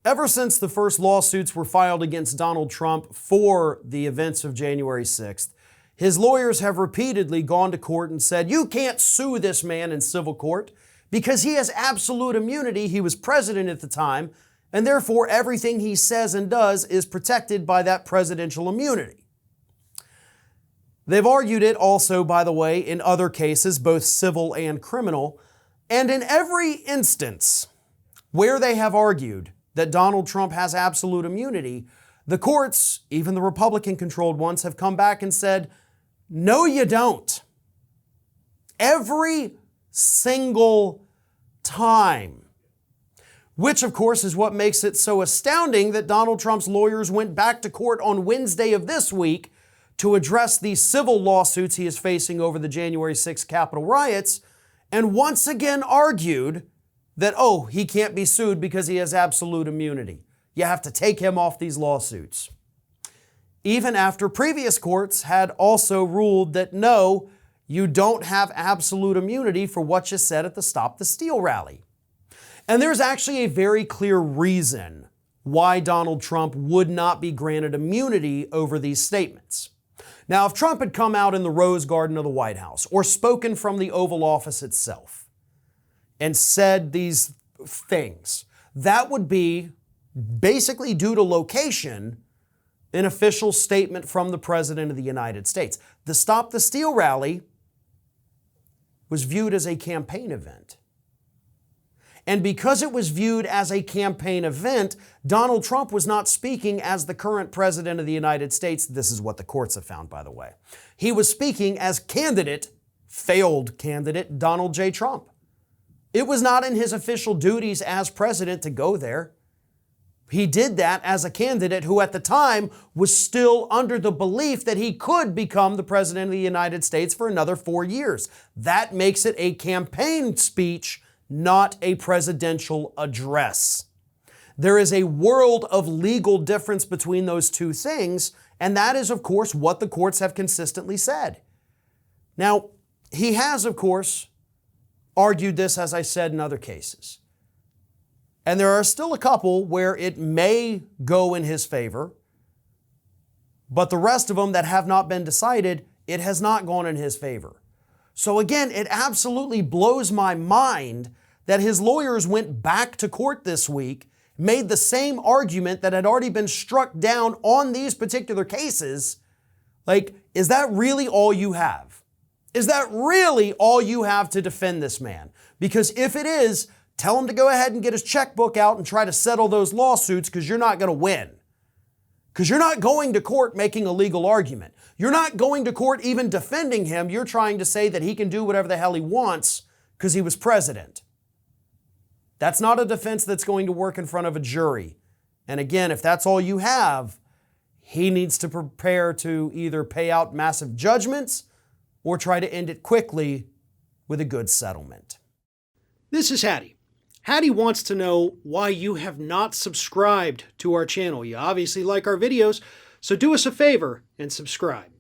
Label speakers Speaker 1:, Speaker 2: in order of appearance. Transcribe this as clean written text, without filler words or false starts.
Speaker 1: Ever since the first lawsuits were filed against Donald Trump for the events of January 6th, his lawyers have repeatedly gone to court and said, you can't sue this man in civil court because he has absolute immunity. He was president at the time, and therefore everything he says and does is protected by that presidential immunity. They've argued it also, by the way, in other cases, both civil and criminal, and in every instance where they have argued that Donald Trump has absolute immunity, the courts, even the Republican-controlled ones, have come back and said, no, you don't. Every single time. Which, of course, is what makes it so astounding that Donald Trump's lawyers went back to court on Wednesday of this week to address the civil lawsuits he is facing over the January 6th Capitol riots, and once again argued that, oh, he can't be sued because he has absolute immunity. You have to take him off these lawsuits. Even after previous courts had also ruled that no, you don't have absolute immunity for what you said at the Stop the Steal rally. And there's actually a very clear reason why Donald Trump would not be granted immunity over these statements. Now, if Trump had come out in the Rose Garden of the White House or spoken from the Oval Office itself and said these things, that would be basically, due to location, an official statement from the President of the United States. The Stop the Steal rally was viewed as a campaign event. And because it was viewed as a campaign event, Donald Trump was not speaking as the current President of the United States. This is what the courts have found, by the way. He was speaking as failed candidate, Donald J. Trump. It was not in his official duties as president to go there. He did that as a candidate who at the time was still under the belief that he could become the President of the United States for another 4 years. That makes it a campaign speech, not a presidential address. There is a world of legal difference between those two things, and that is, of course, what the courts have consistently said. Now, he has, of course, argued this, as I said, in other cases. And there are still a couple where it may go in his favor, but the rest of them that have not been decided, it has not gone in his favor. So again, it absolutely blows my mind that his lawyers went back to court this week, made the same argument that had already been struck down on these particular cases. Like, is that really all you have? Is that really all you have to defend this man? Because if it is, tell him to go ahead and get his checkbook out and try to settle those lawsuits, because you're not going to win. Because you're not going to court making a legal argument. You're not going to court even defending him. You're trying to say that he can do whatever the hell he wants because he was president. That's not a defense that's going to work in front of a jury. And again, if that's all you have, he needs to prepare to either pay out massive judgments or try to end it quickly with a good settlement. This is Hattie. Hattie wants to know why you have not subscribed to our channel. You obviously like our videos, so do us a favor and subscribe.